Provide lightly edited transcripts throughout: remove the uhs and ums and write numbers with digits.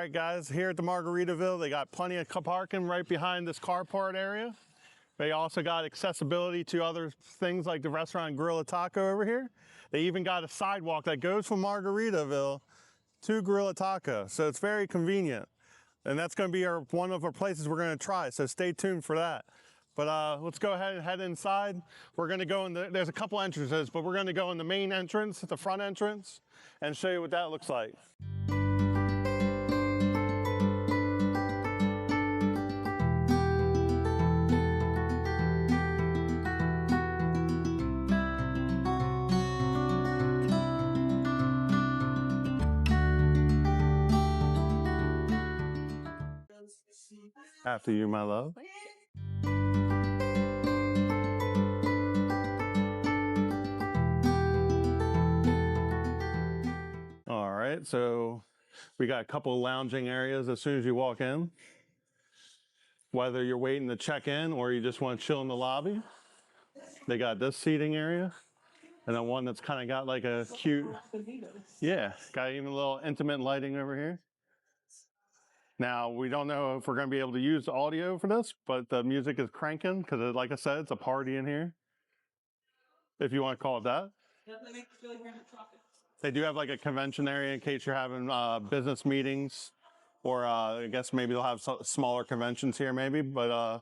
right, guys, here at the Margaritaville, they got plenty of parking right behind this carport area. They also got accessibility to other things like the restaurant Gorilla Taco over here. They even got a sidewalk that goes from Margaritaville to Gorilla Taco, so it's very convenient. And that's going to be one of our places we're going to try, so stay tuned for that. But let's go ahead and head inside. We're going to go in there's a couple entrances, but we're going to go in the main entrance, the front entrance, and show you what that looks like. After you, my love. All right, so we got a couple of lounging areas as soon as you walk in. Whether you're waiting to check in or you just want to chill in the lobby, they got this seating area. And then one that's kind of got like a cute, yeah, got even a little intimate lighting over here. Now, we don't know if we're going to be able to use the audio for this, but the music is cranking because, like I said, it's a party in here, if you want to call it that. They do have like a convention area in case you're having business meetings, or I guess maybe they'll have smaller conventions here maybe, but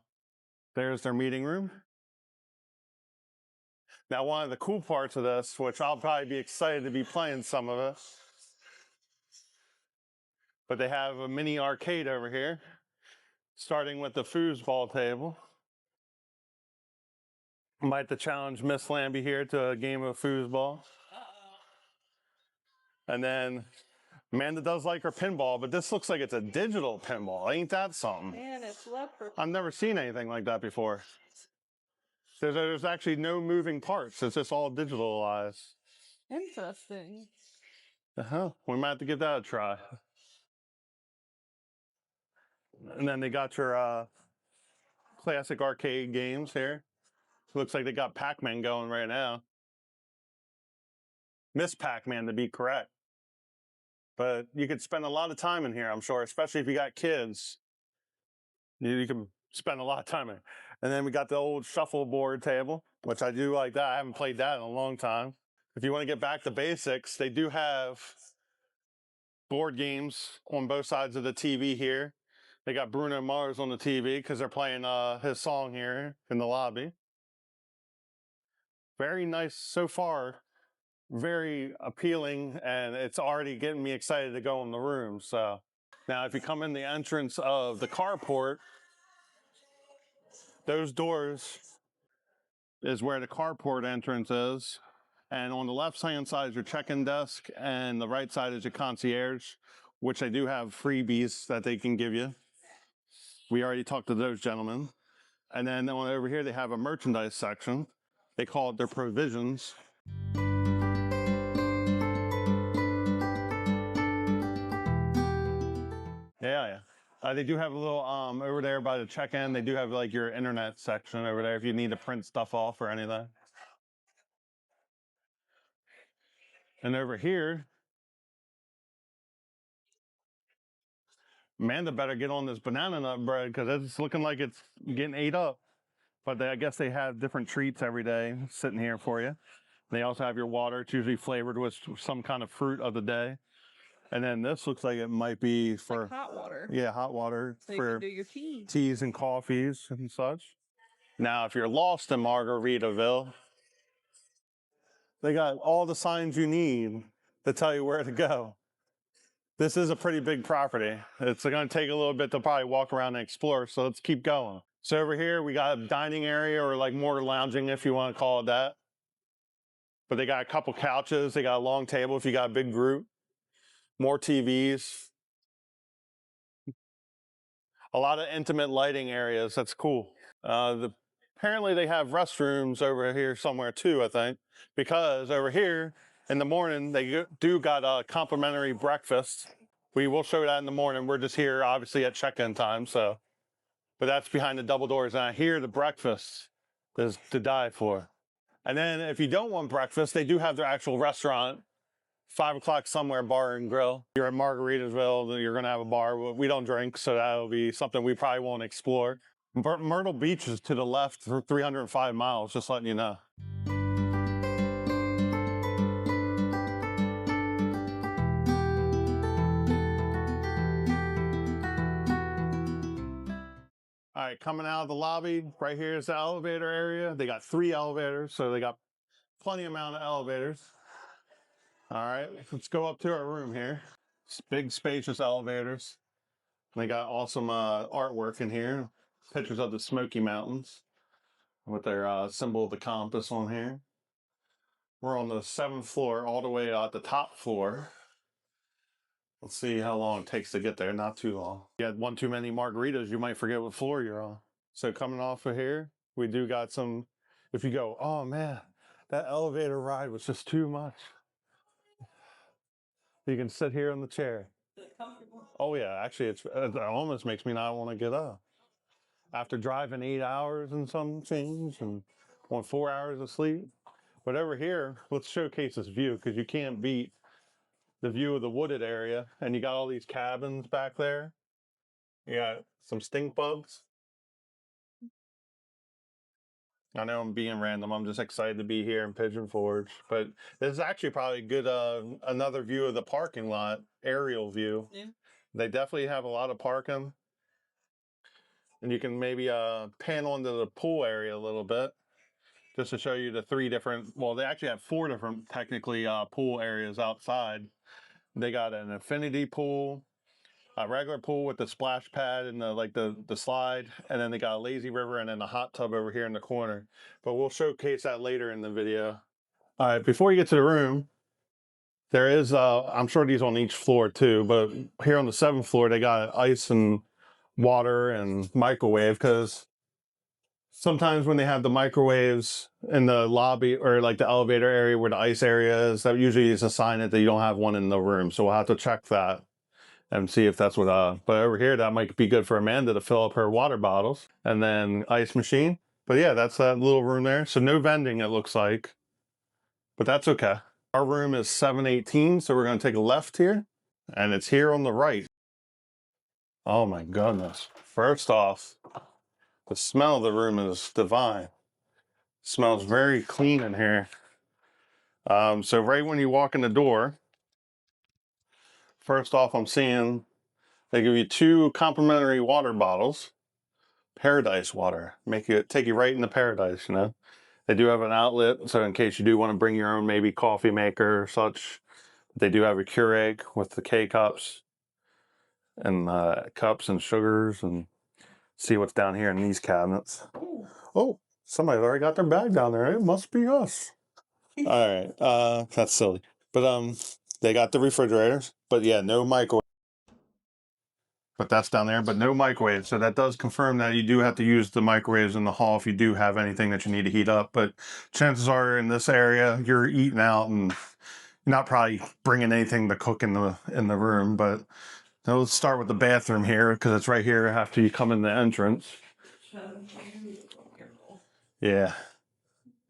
there's their meeting room. Now, one of the cool parts of this, which I'll probably be excited to be playing some of it, but they have a mini arcade over here, starting with the foosball table. Might have to challenge Miss Lambie here to a game of foosball. And then Amanda does like her pinball, but this looks like it's a digital pinball. Ain't that something? Man, it's leopard. I've never seen anything like that before. There's actually no moving parts. It's just all digitalized. Interesting. We might have to give that a try. And then they got your classic arcade games here. Looks like they got Pac-Man going right now. Miss Pac-Man to be correct. But you could spend a lot of time in here, I'm sure, especially if you got kids. You can spend a lot of time in it. And then we got the old shuffleboard table, which I do like that. I haven't played that in a long time. If you want to get back to basics, they do have board games on both sides of the TV here. They got Bruno Mars on the TV because they're playing his song here in the lobby. Very nice so far. Very appealing, and it's already getting me excited to go in the room. So now if you come in the entrance of the carport, those doors is where the carport entrance is. And on the left hand side is your check-in desk, and the right side is your concierge, which they do have freebies that they can give you. We already talked to those gentlemen. And then over here they have a merchandise section. They call it their provisions. Yeah. They do have a little, over there by the check-in, they do have like your internet section over there if you need to print stuff off or anything. And over here, Amanda better get on this banana nut bread because it's looking like it's getting ate up. But I guess they have different treats every day sitting here for you. They also have your water. It's usually flavored with some kind of fruit of the day. And then this looks like it might be for like hot water. Yeah, hot water so for you can do your tea. Teas and coffees and such. Now, if you're lost in Margaritaville, they got all the signs you need to tell you where to go. This is a pretty big property. It's going to take a little bit to probably walk around and explore, so let's keep going. So over here, we got a dining area, or like more lounging if you want to call it that. But they got a couple couches. They got a long table if you got a big group. More TVs. A lot of intimate lighting areas. That's cool. Apparently they have restrooms over here somewhere too, I think. Because over here in the morning, they do got a complimentary breakfast. We will show that in the morning. We're just here, obviously, at check-in time. So, but that's behind the double doors. And I hear the breakfast is to die for. And then if you don't want breakfast, they do have their actual restaurant 5 o'clock somewhere, bar and grill. You're at Margaritaville, you're gonna have a bar. We don't drink, so that'll be something we probably won't explore. Myrtle Beach is to the left for 305 miles, just letting you know. All right, coming out of the lobby, right here is the elevator area. They got 3 elevators, so they got plenty amount of elevators. All right, let's go up to our room here. It's big, spacious elevators. They got awesome artwork in here. Pictures of the Smoky Mountains with their symbol of the compass on here. We're on the 7th floor, all the way at the top floor. Let's see how long it takes to get there. Not too long. If you had one too many margaritas, you might forget what floor you're on. So coming off of here, we do got some, if you go, oh man, that elevator ride was just too much. You can sit here in the chair. Oh yeah, actually it almost makes me not want to get up. After driving 8 hours and some change and on 4 hours of sleep. But over here, let's showcase this view because you can't beat the view of the wooded area. And you got all these cabins back there. You got some stink bugs. I know I'm being random. I'm just excited to be here in Pigeon Forge. But this is actually probably a good another view of the parking lot, aerial view. Yeah. They definitely have a lot of parking. And you can maybe pan onto the pool area a little bit just to show you the 3 different, well, they actually have 4 different technically pool areas outside. They got an infinity pool, a regular pool with the splash pad and the slide, and then they got a lazy river and then a hot tub over here in the corner. But we'll showcase that later in the video. All right, before you get to the room, there is, I'm sure these on each floor too, but here on the 7th floor, they got ice and water and microwave because sometimes when they have the microwaves in the lobby or like the elevator area where the ice area is, that usually is a sign that you don't have one in the room. So we'll have to check that and see if that's what, but over here, that might be good for Amanda to fill up her water bottles and then ice machine. But yeah, that's that little room there. So no vending, it looks like, but that's okay. Our room is 718. So we're going to take a left here and it's here on the right. Oh my goodness. First off, the smell of the room is divine. It smells very clean in here. So right when you walk in the door, first off, I'm seeing they give you 2 complimentary water bottles. Paradise water. Take you right into paradise, you know. They do have an outlet, so in case you do want to bring your own maybe coffee maker or such, they do have a Keurig with the K-cups and cups and sugars, and see what's down here in these cabinets. Oh, somebody's already got their bag down there. It must be us. All right, that's silly. But they got the refrigerators, but yeah, no microwave. But that's down there, but no microwave. So that does confirm that you do have to use the microwaves in the hall if you do have anything that you need to heat up. But chances are in this area, you're eating out and you're not probably bringing anything to cook in the room. But now let's start with the bathroom here because it's right here after you come in the entrance. Yeah.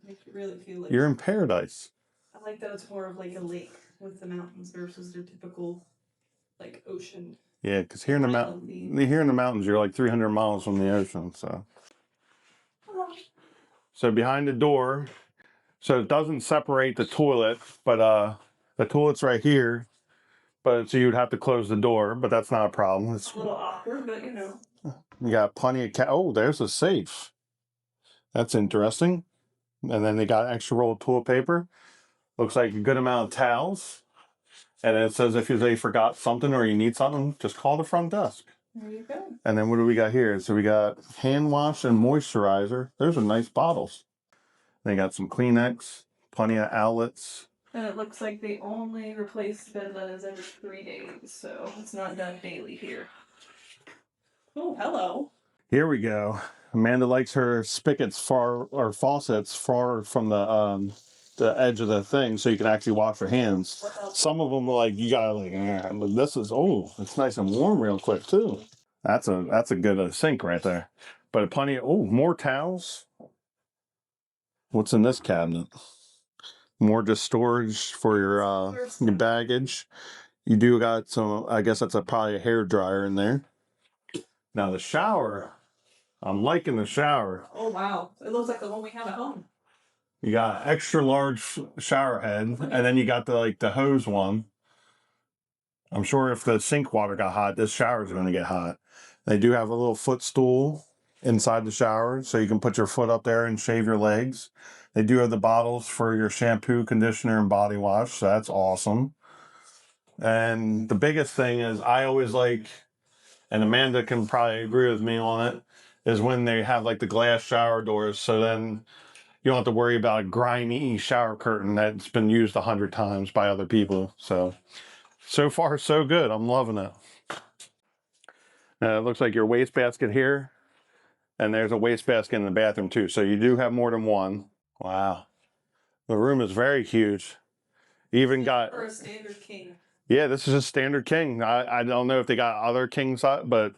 Makes you really feel like You're in paradise. I like that it's more of like a lake with the mountains versus the typical like ocean. Yeah, because here in the mountains, you're like 300 miles from the ocean. So behind the door, so it doesn't separate the toilet, but the toilet's right here. But so you'd have to close the door, but that's not a problem. It's a little awkward, but you know. You got plenty of oh, there's a safe. That's interesting. And then they got extra roll of toilet paper. Looks like a good amount of towels. And it says if they forgot something or you need something, just call the front desk. There you go. And then what do we got here? So we got hand wash and moisturizer. Those are nice bottles. They got some Kleenex, plenty of outlets. And it looks like they only replace the bed linen every 3 days, so it's not done daily here. Oh, hello. Here we go. Amanda likes her spigots faucets far from the edge of the thing so you can actually wash your hands. Some of them are like, you gotta like, this is, oh, it's nice and warm real quick too. That's a good sink right there. But plenty of, oh, more towels. What's in this cabinet? More just storage for your baggage. You do got some, I guess that's probably a hair dryer in there. Now the shower, I'm liking the shower. Oh wow, it looks like the one we have at home. You got extra large shower head, and then you got the hose one. I'm sure if the sink water got hot, this shower's going to get hot. They do have a little footstool inside the shower, so you can put your foot up there and shave your legs. They do have the bottles for your shampoo, conditioner, and body wash, so that's awesome. And the biggest thing is I always like, and Amanda can probably agree with me on it, is when they have like the glass shower doors, so then you don't have to worry about a grimy shower curtain that's been used 100 times by other people. So far so good. I'm loving it. It looks like your wastebasket here, and there's a wastebasket in the bathroom too. So you do have more than one. Wow. The room is very huge. Even got... For a standard king. Yeah, this is a standard king. I don't know if they got other king size, but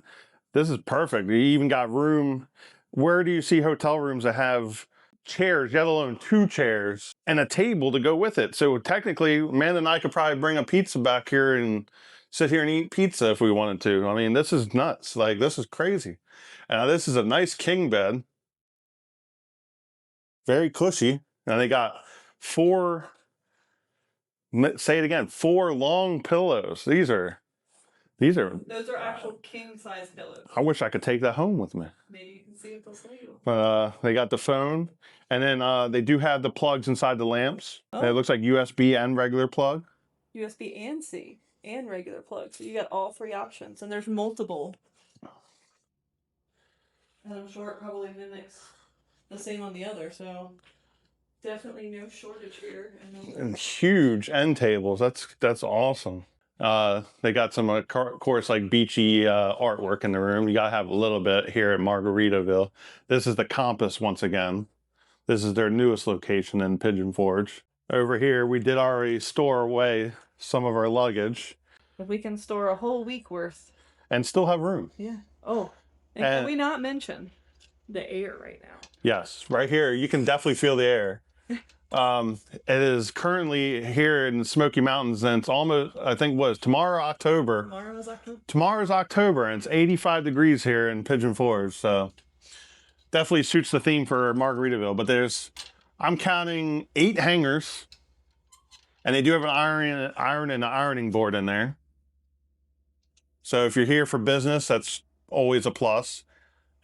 this is perfect. You even got room. Where do you see hotel rooms that have chairs, let alone 2 chairs, and a table to go with it? So technically, Amanda and I could probably bring a pizza back here and sit here and eat pizza if we wanted to. I mean, this is nuts. Like, this is crazy. Now, this is a nice king bed. Very cushy. And they got 4... Say it again. 4 long pillows. Those are actual king size pillows. I wish I could take that home with me. Maybe you can see if they'll sell you. But they got the phone, and then they do have the plugs inside the lamps. Oh. It looks like USB and regular plug. USB and C and regular plug. So you got all 3 options, and there's multiple. And I'm sure it probably mimics the same on the other, so definitely no shortage here. And huge end tables. That's awesome. They got some, of course, like beachy artwork in the room. You gotta have a little bit here at Margaritaville. This is the Compass once again. This is their newest location in Pigeon Forge. Over here, we did already store away some of our luggage. If we can store a whole week worth. And still have room. Yeah. Oh, and can we not mention the air right now? Yes, right here, you can definitely feel the air. It is currently here in the Smoky Mountains, and it's almost, I think, tomorrow, October. Tomorrow's October. Tomorrow's October, and it's 85 degrees here in Pigeon Forge, so definitely suits the theme for Margaritaville. But I'm counting 8 hangers, and they do have an iron and an ironing board in there. So if you're here for business, that's always a plus.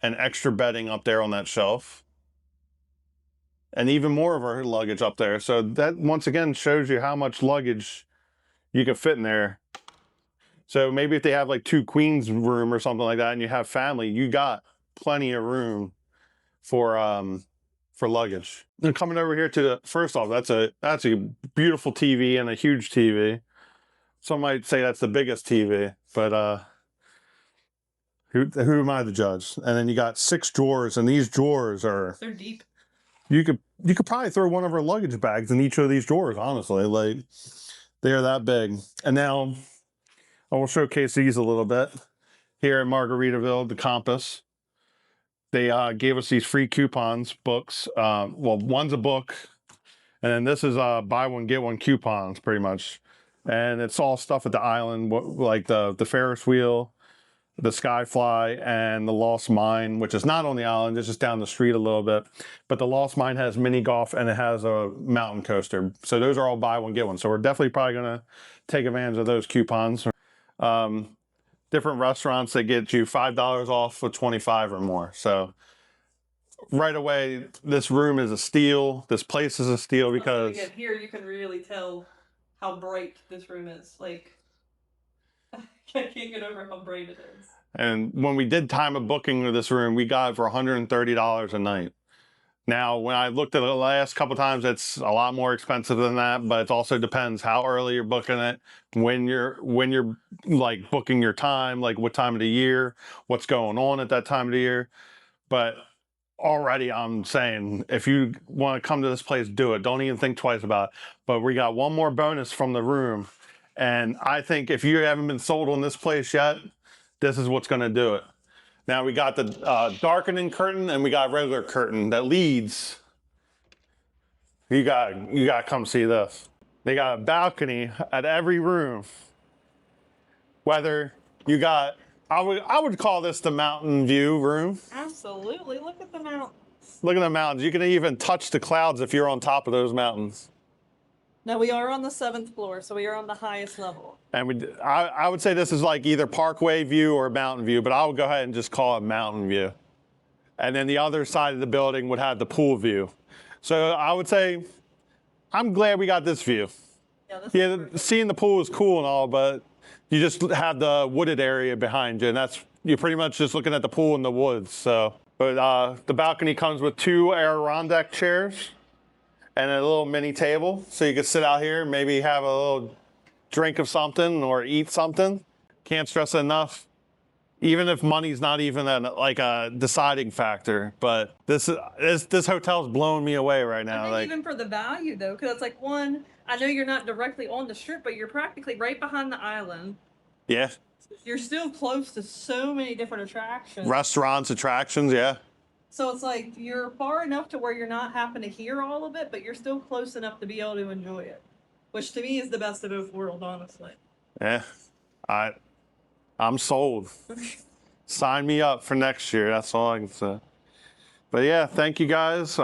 And extra bedding up there on that shelf. And even more of our luggage up there. So that once again shows you how much luggage you can fit in there. So maybe if they have like 2 queens room or something like that, and you have family, you got plenty of room for luggage. And coming over here to first off, that's a beautiful TV and a huge TV. Some might say that's the biggest TV, but who am I to judge? And then you got 6 drawers, and these drawers they're deep. You could probably throw one of our luggage bags in each of these drawers, honestly. Like, they are that big. And now I will showcase these a little bit. Here in Margaritaville, the Compass. They gave us these free coupons, books. Well, one's a book, and then this is buy one, get one coupons, pretty much. And it's all stuff at the island, like the Ferris wheel, the Skyfly, and the Lost Mine, which is not on the island, it's just down the street a little bit. But the Lost Mine has mini golf, and it has a mountain coaster. So those are all buy one, get one. So we're definitely probably gonna take advantage of those coupons. Different restaurants that get you $5 off for 25 or more. So right away, this room is a steal. This place is a steal because... Again, here you can really tell how bright this room is. Like, I can't get over how bright it is. And when we did time of booking of this room, we got it for $130 a night. Now, when I looked at it the last couple times, it's a lot more expensive than that, but it also depends how early you're booking it, when you're like booking your time, like what time of the year, what's going on at that time of the year. But already I'm saying, if you want to come to this place, do it. Don't even think twice about it. But we got one more bonus from the room. And I think if you haven't been sold on this place yet, this is what's going to do it. Now we got the darkening curtain, and we got a regular curtain that leads You got to come see this. They got a balcony at every room. Whether you got, I would call this the mountain view room. Absolutely. Look at the mountains. Look at the mountains. You can even touch the clouds if you're on top of those mountains. Now we are on the 7th floor, so we are on the highest level. And I would say this is like either parkway view or mountain view, but I would go ahead and just call it mountain view. And then the other side of the building would have the pool view. So I would say, I'm glad we got this view. Yeah, seeing the pool is cool and all, but you just have the wooded area behind you, and you're pretty much just looking at the pool in the woods. So, but the balcony comes with 2 Adirondack chairs and a little mini table, so you can sit out here, maybe have a little drink of something or eat something. Can't stress it enough. Even if money's not even a deciding factor, but this hotel's blowing me away right now. I think even for the value though, because it's like, one, I know you're not directly on the strip, but you're practically right behind the island. Yeah. You're still close to so many different attractions. Restaurants, attractions, yeah. So it's like you're far enough to where you're not having to hear all of it, but you're still close enough to be able to enjoy it, which to me is the best of both worlds, honestly. Yeah. I'm sold. Sign me up for next year. That's all I can say. But yeah, thank you guys.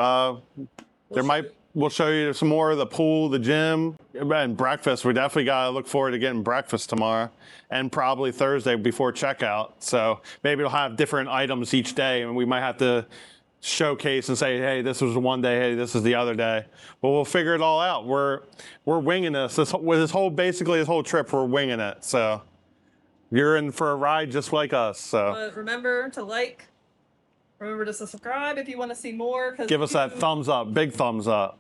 We'll show you some more of the pool, the gym, and breakfast. We definitely got to look forward to getting breakfast tomorrow and probably Thursday before checkout. So maybe it'll have different items each day, and we might have to showcase and say, hey, this was one day, hey, this is the other day. But we'll figure it all out. We're winging this. This whole trip, we're winging it. So you're in for a ride just like us. So but remember to like, remember to subscribe if you want to see more. Give us that thumbs up, big thumbs up.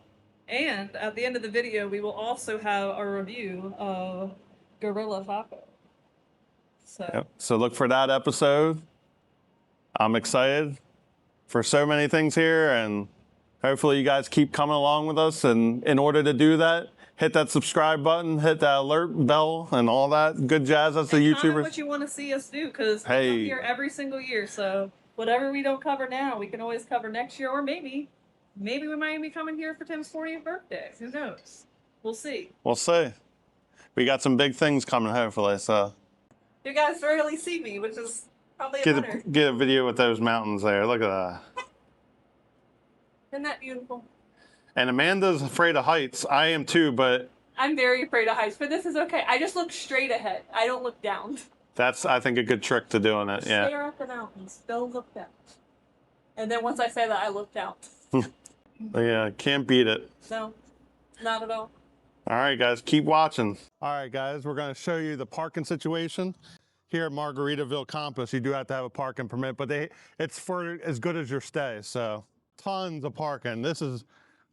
And at the end of the video, we will also have a review of Gorilla Taco. So look for that episode. I'm excited for so many things here, and hopefully you guys keep coming along with us. And in order to do that, hit that subscribe button, hit that alert bell, and all that good jazz. That's the YouTubers. Comment what you want to see us do, because we're here every single year. So whatever we don't cover now, we can always cover next year, or maybe we might be coming here for Tim's 40th birthday. Who knows? We'll see. We'll see. We got some big things coming, hopefully. So you guys rarely see me, which is probably get a video with those mountains there. Look at that. Isn't that beautiful? And Amanda's afraid of heights. I am too, but I'm very afraid of heights, but this is okay. I just look straight ahead. I don't look down. That's, I think, a good trick to doing it. Yeah. Stare at the mountains. Don't look down. And then once I say that, I looked out. Yeah, can't beat it. No, not at all. All right, guys, keep watching. All right, guys, we're going to show you the parking situation. Here at Margaritaville Campus, you do have to have a parking permit, but it's for as good as your stay. So tons of parking. This is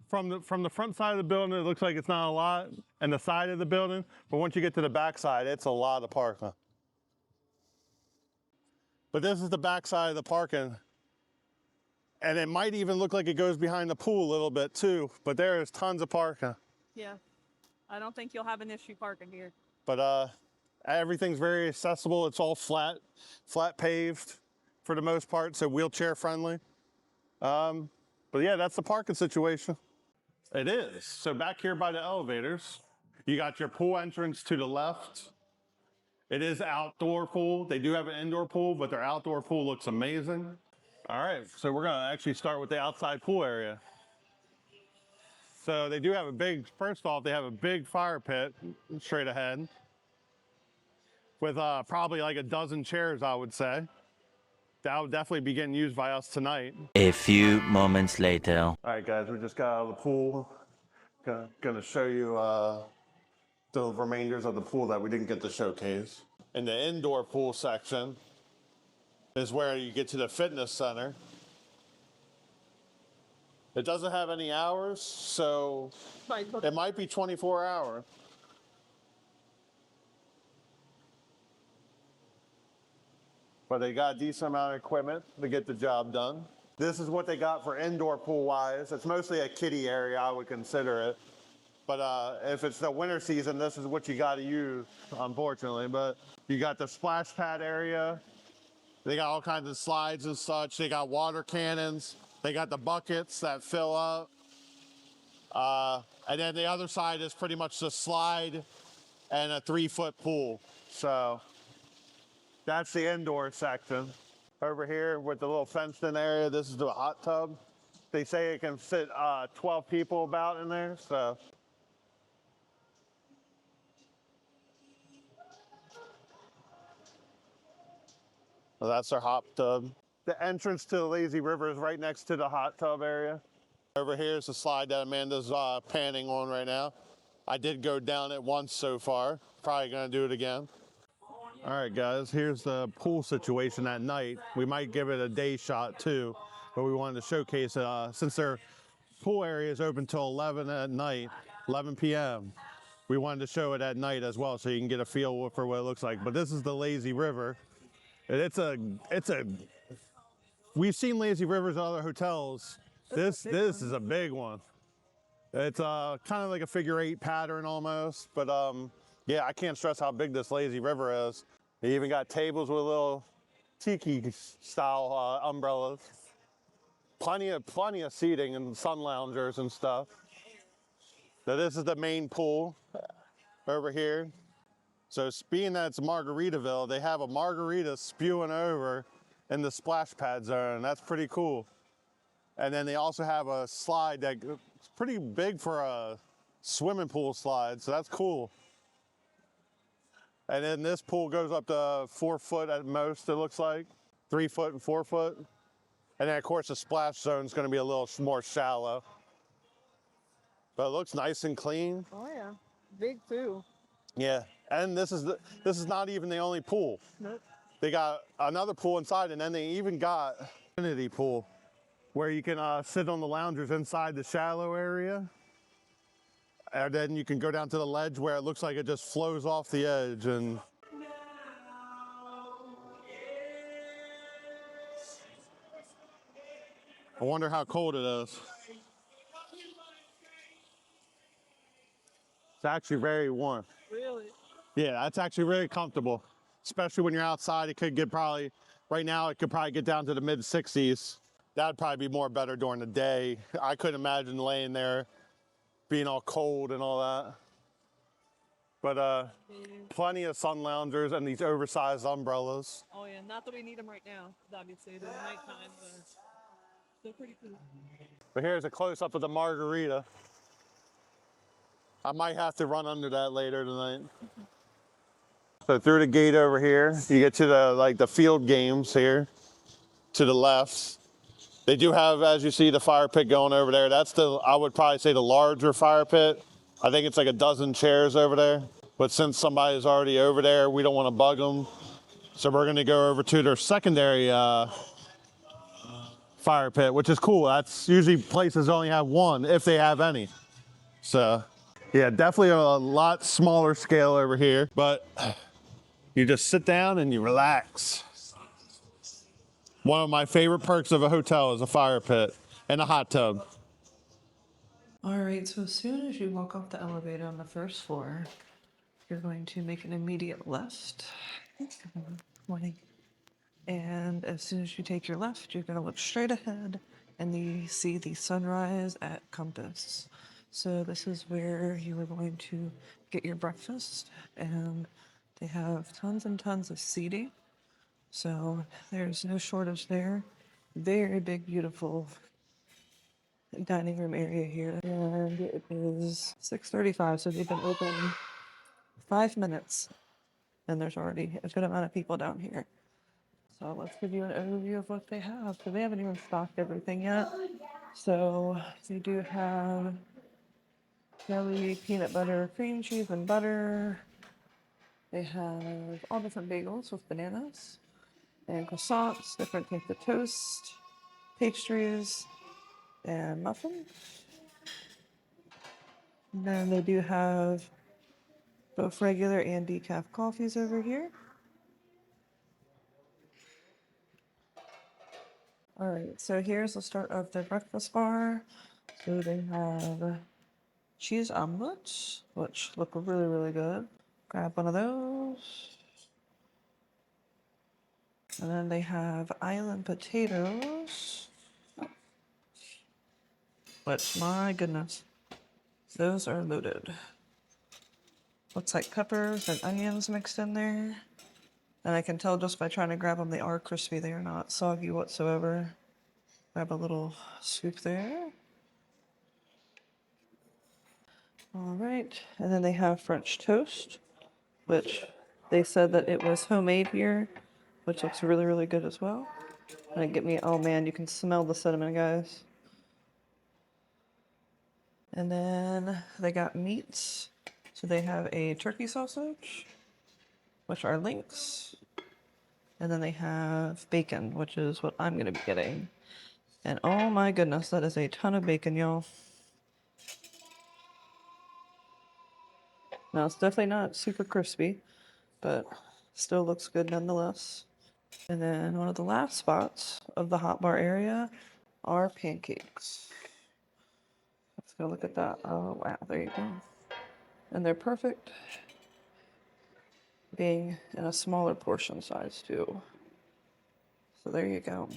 from the front side of the building. It looks like it's not a lot, and the side of the building. But once you get to the back side, it's a lot of parking. But this is the back side of the parking. And it might even look like it goes behind the pool a little bit too, but there is tons of parking. Yeah, I don't think you'll have an issue parking here. But everything's very accessible. It's all flat paved for the most part, so wheelchair friendly. But yeah, that's the parking situation. It is. So back here by the elevators, you got your pool entrance to the left. It is outdoor pool. They do have an indoor pool, but their outdoor pool looks amazing. All right, so we're gonna actually start with the outside pool area. So they do have first off, they have a big fire pit straight ahead with probably like a dozen chairs, I would say. That would definitely be getting used by us tonight. A few moments later. All right, guys, we just got out of the pool. Gonna show you the remainders of the pool that we didn't get to showcase. In the indoor pool section is where you get to the fitness center. It doesn't have any hours, so it might be 24 hours. But they got a decent amount of equipment to get the job done. This is what they got for indoor pool wise. It's mostly a kiddie area, I would consider it. But if it's the winter season, this is what you got to use, unfortunately. But you got the splash pad area. They got all kinds of slides and such. They got water cannons. They got the buckets that fill up. And then the other side is pretty much the slide and a 3-foot pool. So that's the indoor section. Over here with the little fenced in area, this is the hot tub. They say it can fit 12 people about in there, so. Well, that's our hot tub. The entrance to the lazy river is right next to the hot tub area. Over here is the slide that Amanda's panning on right now. I did go down it once so far. Probably gonna do it again. All right, guys, here's the pool situation at night. We might give it a day shot too, but we wanted to showcase it since their pool area is open till 11 at night, 11 p.m. We wanted to show it at night as well so you can get a feel for what it looks like. But this is the lazy river. And we've seen lazy rivers at other hotels. This is a big one. It's kind of like a figure-8 pattern almost, but yeah, I can't stress how big this lazy river is. They even got tables with little tiki-style umbrellas. Plenty of seating and sun loungers and stuff. So this is the main pool over here. So being that it's Margaritaville, they have a margarita spewing over in the splash pad zone. That's pretty cool. And then they also have a slide that's pretty big for a swimming pool slide, so that's cool. And then this pool goes up to 4 foot at most, it looks like. 3 foot and 4 foot. And then of course the splash zone is gonna be a little more shallow. But it looks nice and clean. Oh yeah, big too. Yeah, and this is not even the only pool. Nope. They got another pool inside, and then they even got an infinity pool where you can sit on the loungers inside the shallow area. And then you can go down to the ledge where it looks like it just flows off the edge. And I wonder how cold it is. It's actually very warm. Really? Yeah, that's actually really comfortable, especially when you're outside. It could get right now it could probably get down to the mid 60s. That'd probably be more better during the day. I couldn't imagine laying there being all cold and all that. But plenty of sun loungers and these oversized umbrellas. Oh yeah, not that we need them right now, obviously it's nighttime, but they're pretty cool. But here's a close-up of the Margarita. I might have to run under that later tonight. So through the gate over here, you get to the field games here to the left. They do have, as you see, the fire pit going over there. That's I would probably say the larger fire pit. I think it's like a dozen chairs over there. But since somebody's already over there, we don't want to bug them. So we're gonna go over to their secondary fire pit, which is cool. That's usually places only have one, if they have any. So yeah, definitely a lot smaller scale over here, but you just sit down and you relax. One of my favorite perks of a hotel is a fire pit and a hot tub. All right, so as soon as you walk off the elevator on the first floor, you're going to make an immediate left. Morning. And as soon as you take your left, you're going to look straight ahead and you see the sunrise at Compass. So this is where you are going to get your breakfast, and they have tons and tons of seating. So there's no shortage there. Very big, beautiful dining room area here. And it is 6:35, so they've been open 5 minutes. And there's already a good amount of people down here. So let's give you an overview of what they have. So they haven't even stocked everything yet. So they do have jelly, peanut butter, cream cheese, and butter. They have all different bagels with bananas and croissants, different types of toast, pastries, and muffins. And then they do have both regular and decaf coffees over here. All right, so here's the start of the breakfast bar. So they have cheese omelets, which look really, really good. Grab one of those. And then they have island potatoes, which, my goodness, Those are loaded. Looks like peppers and onions mixed in there. And I can tell just by trying to grab them, they are crispy. They are not soggy whatsoever. Grab a little scoop there. All right, and then they have French toast, which they said that it was homemade here, which looks really, really good as well. And get me, oh man, you can smell the cinnamon, guys. And then they got meats. So they have a turkey sausage, which are links. And then they have bacon, which is what I'm gonna be getting. And oh my goodness, that is a ton of bacon, y'all. Now it's definitely not super crispy, but still looks good nonetheless. And then one of the last spots of the hot bar area are pancakes. Let's go look at that. Oh wow, there you go. And they're perfect, being in a smaller portion size too. So there you go.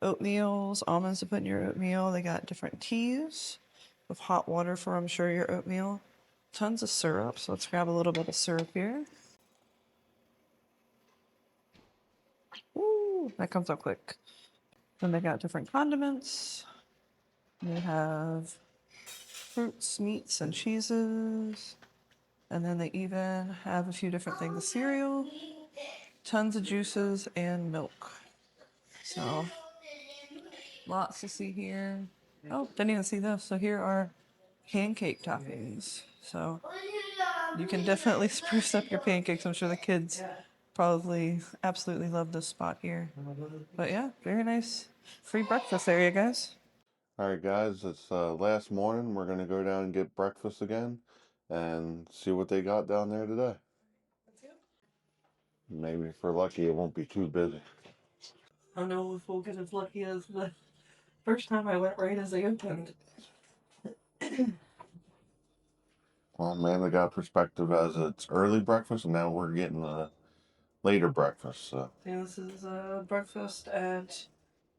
Oatmeals, almonds to put in your oatmeal. They got different teas with hot water for, I'm sure, your oatmeal. Tons of syrup, so let's grab a little bit of syrup here. Ooh, that comes up quick. Then they got different condiments. They have fruits, meats, and cheeses. And then they even have a few different things of cereal, tons of juices, and milk. So, lots to see here. Oh, didn't even see this. So here are pancake toppings. So you can definitely spruce up your pancakes. I'm sure the kids probably absolutely love this spot here. But yeah, very nice free breakfast area, guys. All right, guys, it's last morning. We're going to go down and get breakfast again and see what they got down there today. Maybe if we're lucky, it won't be too busy. I don't know if we'll get as lucky as the first time I went right as they opened. Well, man, they got perspective as it's early breakfast, and now we're getting a later breakfast. So Yeah, this is breakfast at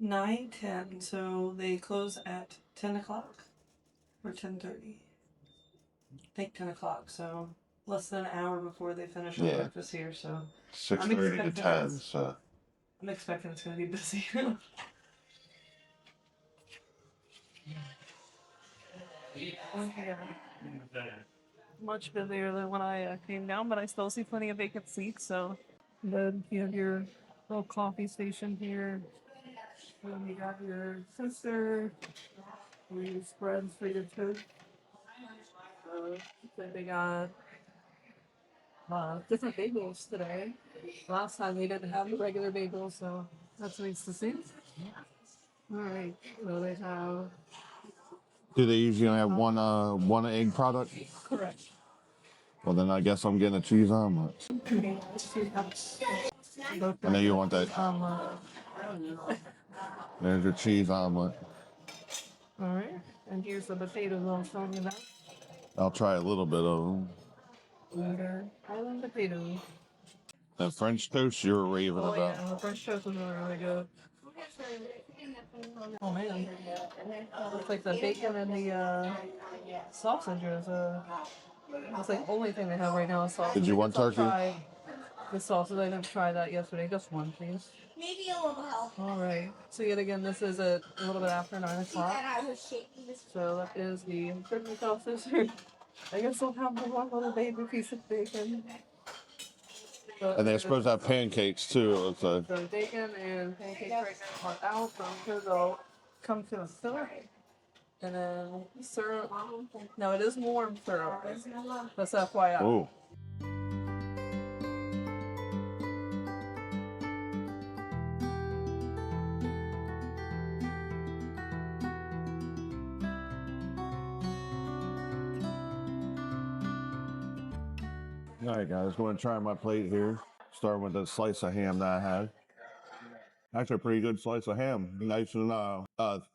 9:10, so they close at 10 o'clock or 10:30. I think 10 o'clock, so less than an hour before they finish up breakfast here. So 6:30 to 10. So I'm expecting it's going to be busy. Yeah. Much busier than when I came down, but I still see plenty of vacant seats. So then you have your little coffee station here. And then you got your sister. Your spreads for your toast. Then they got different bagels today. Last time they didn't have the regular bagels, so that's nice to see. All right, so they have. do they usually only have one egg product? Correct. Well, then I guess I'm getting a cheese omelet. I know you want that. There's your cheese omelet. All right, and here's the potatoes I was telling you about. I'll try a little bit of them. Island potatoes. That French toast you were raving about. Yeah, the French toast was really, really good. Oh man, looks like the bacon and the sausage is that's like the only thing they have right now is sausage. Did you want turkey? Try the sausage. I didn't try that yesterday. Just one, please. Maybe a little help. All right. So yet again, this is a little bit after 9 o'clock. So that is the turkey sausage. I guess I'll have the one little baby piece of bacon. But And they're supposed to have pancakes too. So bacon and pancakes right now are out. So I'm sure they'll come to a syrup. And then syrup. No, it is warm syrup. That's FYI. oh. All right, guys, going to try my plate here. Starting with the slice of ham that I had. Actually, a pretty good slice of ham. Nice and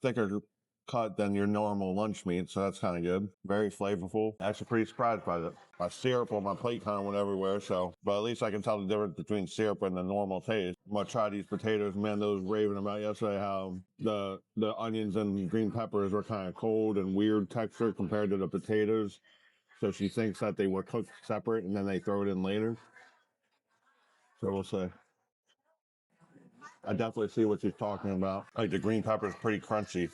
thicker cut than your normal lunch meat, so that's kind of good. Very flavorful. Actually pretty surprised by it. My syrup on my plate kind of went everywhere, so, but at least I can tell the difference between syrup and the normal taste. I'm gonna try these potatoes. Man, those raving about yesterday how the onions and green peppers were kind of cold and weird texture compared to the potatoes. So she thinks that they were cooked separate and then they throw it in later. So we'll see. I definitely see what she's talking about. Like the green pepper is pretty crunchy,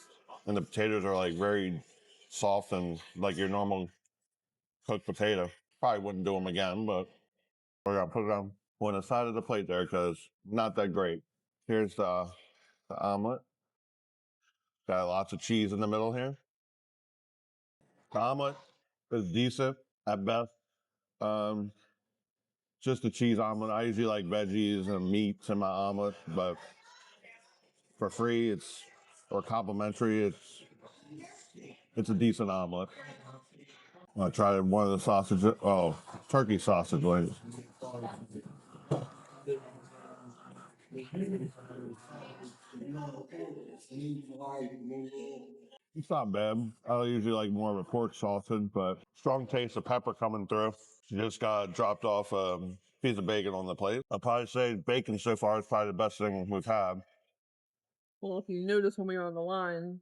and the potatoes are like very soft and like your normal cooked potato. Probably wouldn't do them again, but we're gonna put it on the side of the plate there because not that great. Here's the omelet. Got lots of cheese in the middle here. The omelet is decent at best. Um, just a cheese omelet. I usually like veggies and meats in my omelet, but for free, or complimentary, it's a decent omelet. I tried one of the sausages. Oh, turkey sausage wings. It's not bad. I usually like more of a pork sausage, but strong taste of pepper coming through. She just got dropped off a piece of bacon on the plate. I'll probably say bacon so far is probably the best thing we've had. Well, if you notice when we were on the line,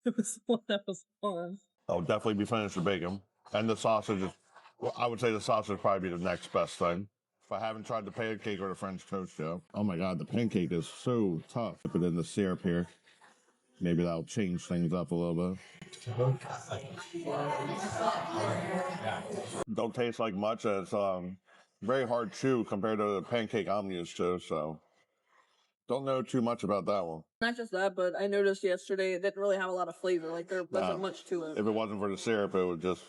it was the one that was on. I'll definitely be finished with bacon. And the sausage is, well, I would say the sausage would probably be the next best thing. If I haven't tried the pancake or the French toast yet. Oh my God, the pancake is so tough. Put in the syrup here. Maybe that'll change things up a little bit. Don't taste like much. It's very hard chew compared to the pancake I'm used to, so don't know too much about that one. Not just that, but I noticed yesterday it didn't really have a lot of flavor. Like there wasn't much to it. If it wasn't for the syrup, it would just.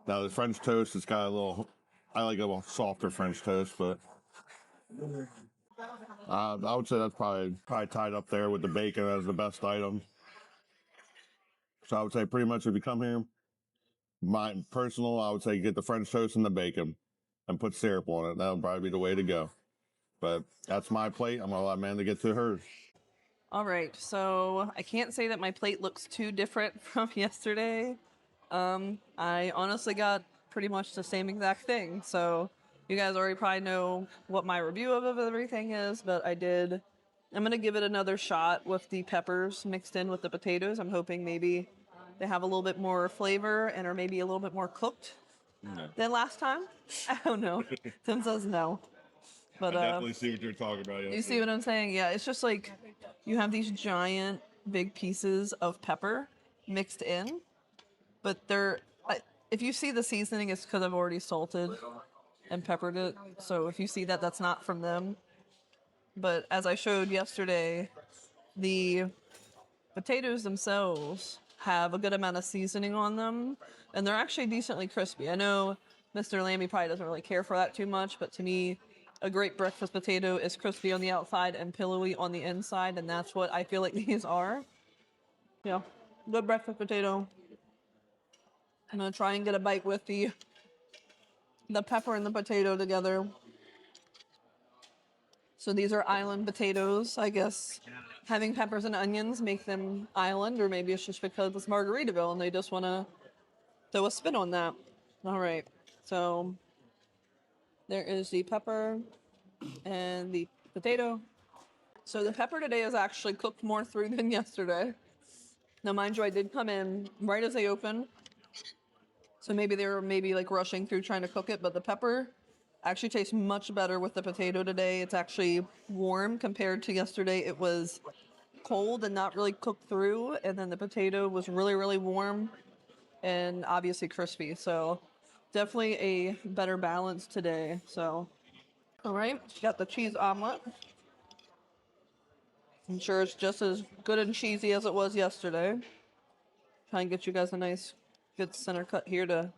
Now the French toast is got a little. I like a little softer French toast, but I would say that's probably tied up there with the bacon as the best item. So I would say pretty much if you come here, my personal, I would say get the French toast and the bacon, and put syrup on it. That would probably be the way to go. But that's my plate. I'm gonna let Amanda get to hers. All right, so I can't say that my plate looks too different from yesterday. I honestly got pretty much the same exact thing. So you guys already probably know what my review of everything is, but I'm gonna give it another shot with the peppers mixed in with the potatoes. I'm hoping maybe they have a little bit more flavor and are maybe a little bit more cooked than last time. I don't know. Tim says no. But I definitely see what you're talking about. you see what I'm saying? Yeah, it's just like you have these giant, big pieces of pepper mixed in, but if you see the seasoning, it's because I've already salted and peppered it. So if you see that, that's not from them. But as I showed yesterday, the potatoes themselves have a good amount of seasoning on them, and they're actually decently crispy. I know Mr. Lamby probably doesn't really care for that too much, but to me, a great breakfast potato is crispy on the outside and pillowy on the inside, and that's what I feel like these are. Yeah, good breakfast potato. I'm gonna try and get a bite with the pepper and the potato together. So these are island potatoes, I guess. Having peppers and onions make them island, or maybe it's just because it's Margaritaville and they just want to throw a spin on that. All right, so there is the pepper and the potato. So the pepper today is actually cooked more through than yesterday. Now, mind you, I did come in right as they opened, so maybe they were like rushing through trying to cook it, but the pepper actually tastes much better with the potato today. It's actually warm compared to yesterday. It was cold and not really cooked through, and then the potato was really, really warm and obviously crispy. So definitely a better balance today. So, all right, got the cheese omelet. I'm sure it's just as good and cheesy as it was yesterday. Try and get you guys a nice, good center cut here to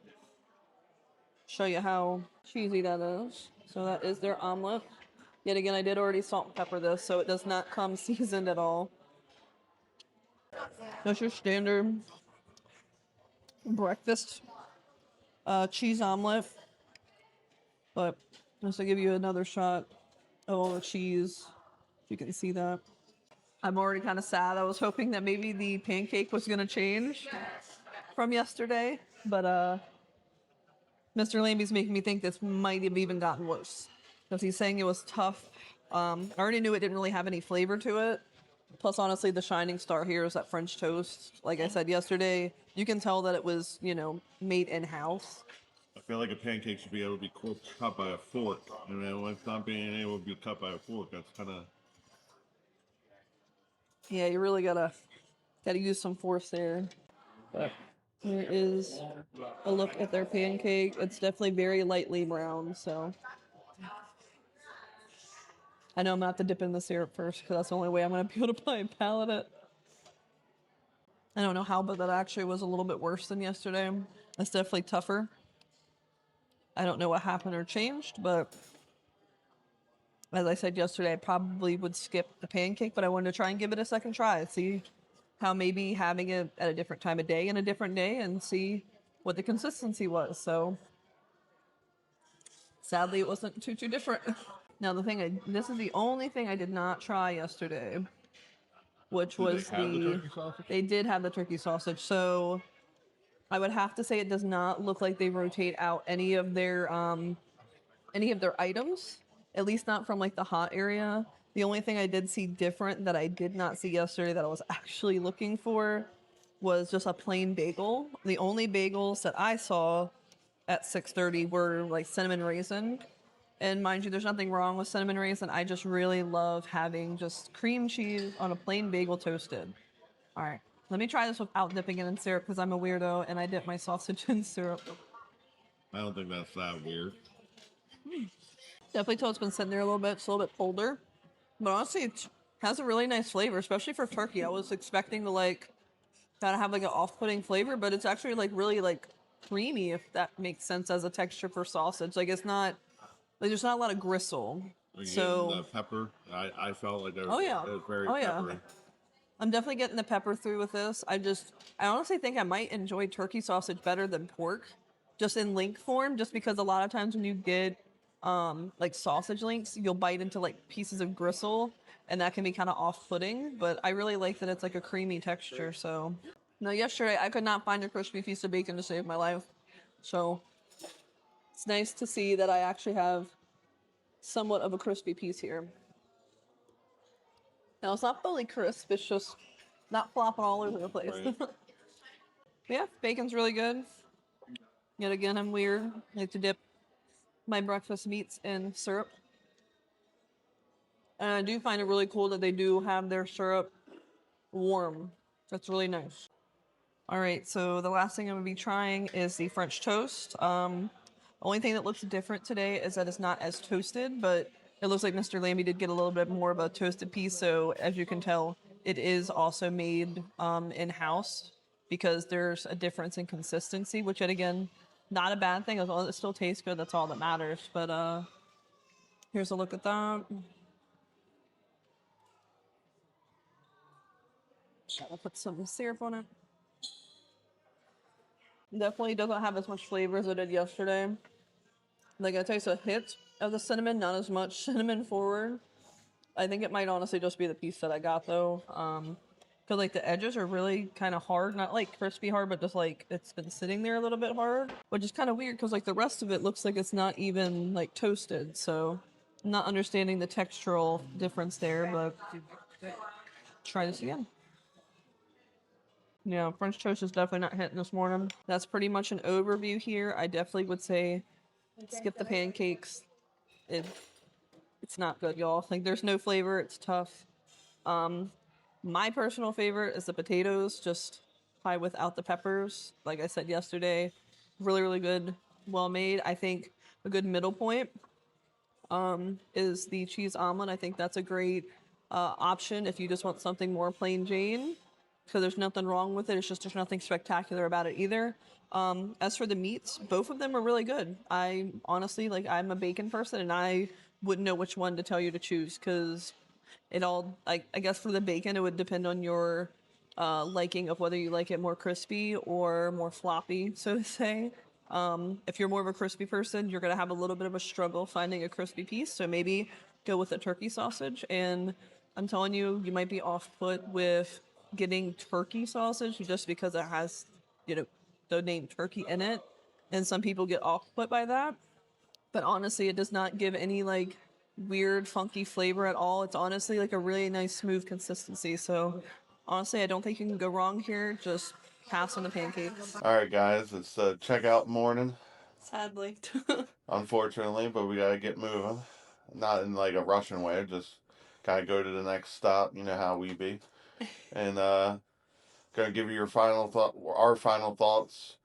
show you how cheesy that is. So that is their omelet. Yet again, I did already salt and pepper this, so it does not come seasoned at all. That's your standard breakfast cheese omelet. But just to give you another shot of all the cheese, if you can see that. I'm already kind of sad. I was hoping that maybe the pancake was going to change from yesterday, but Mr. Lambies making me think this might have even gotten worse because he's saying it was tough. I already knew it didn't really have any flavor to it. Plus, honestly, the shining star here is that French toast. Like I said yesterday, you can tell that it was, you know, made in-house. I feel like a pancake should be able to be cut by a fork. And then when it's not being able to be cut by a fork, that's kind of... Yeah, you really gotta use some force there. But here is a look at their pancake. It's definitely very lightly brown, so I know I'm gonna have to dip in the syrup first because that's the only way I'm gonna be able to palate it. I don't know how, but that actually was a little bit worse than yesterday. It's definitely tougher. I don't know what happened or changed, but as I said yesterday, I probably would skip the pancake, but I wanted to try and give it a second try. See how maybe having it at a different time of day and a different day and see what the consistency was. So sadly, it wasn't too different. Now this is the only thing I did not try yesterday, which was they did have the turkey sausage. So I would have to say it does not look like they rotate out any of their items, at least not from like the hot area. The only thing I did see different that I did not see yesterday that I was actually looking for was just a plain bagel. The only bagels that I saw at 6:30 were like cinnamon raisin. And mind you, there's nothing wrong with cinnamon raisin. I just really love having just cream cheese on a plain bagel toasted. All right, let me try this without dipping it in syrup because I'm a weirdo and I dip my sausage in syrup. I don't think that's that weird. Definitely till it's been sitting there a little bit. It's a little bit colder. But honestly, it has a really nice flavor, especially for turkey. I was expecting to like kind of have like an off-putting flavor, but it's actually like really like creamy, if that makes sense as a texture for sausage. Like it's not, like there's not a lot of gristle. Like So the pepper, I felt like it oh yeah, was very oh yeah. peppery. I'm definitely getting the pepper through with this. I honestly think I might enjoy turkey sausage better than pork, just in link form, just because a lot of times when you get like sausage links, you'll bite into like pieces of gristle and that can be kind of off-putting, but I really like that it's like a creamy texture. So now yesterday I could not find a crispy piece of bacon to save my life. So it's nice to see that I actually have somewhat of a crispy piece here. Now it's not fully crisp, it's just not flopping all over the place. Right. Yeah, bacon's really good. Yet again, I'm weird. I like to dip my breakfast meats in syrup. And I do find it really cool that they do have their syrup warm. That's really nice. All right, so the last thing I'm gonna be trying is the French toast. Only thing that looks different today is that it's not as toasted, but it looks like Mr. Lambie did get a little bit more of a toasted piece. So as you can tell, it is also made in-house because there's a difference in consistency, which yet again, not a bad thing. As long as it still tastes good, that's all that matters. But here's a look at that. I'll put some syrup on it. Definitely doesn't have as much flavor as it did yesterday. Like I taste a hit of the cinnamon, not as much cinnamon forward. I think it might honestly just be the piece that I got though. Cause like the edges are really kind of hard, not like crispy hard, but just like it's been sitting there a little bit hard, which is kind of weird because like the rest of it looks like it's not even like toasted. So I'm not understanding the textural difference there, but try this again. Yeah, French toast is definitely not hitting this morning. That's pretty much an overview here. I definitely would say skip the pancakes. It's not good, y'all. Like there's no flavor. It's tough. My personal favorite is the potatoes, just pie without the peppers. Like I said yesterday, really, really good, well made. I think a good middle point is the cheese omelet. I think that's a great option if you just want something more plain Jane. So there's nothing wrong with it. It's just there's nothing spectacular about it either. As for the meats, both of them are really good. I honestly, like, I'm a bacon person and I wouldn't know which one to tell you to choose because it all, I guess for the bacon, it would depend on your liking of whether you like it more crispy or more floppy, so to say. If you're more of a crispy person, you're going to have a little bit of a struggle finding a crispy piece. So maybe go with a turkey sausage. And I'm telling you, you might be off put with getting turkey sausage just because it has, the name turkey in it. And some people get off put by that. But honestly, it does not give any like weird, funky flavor at all. It's honestly like a really nice, smooth consistency. So honestly, I don't think you can go wrong here. Just pass on the pancakes. All right, guys, it's checkout morning, Sadly. unfortunately, but we gotta get moving. Not in like a rushing way, just kind of go to the next stop. You know how we be, and gonna give you our final thoughts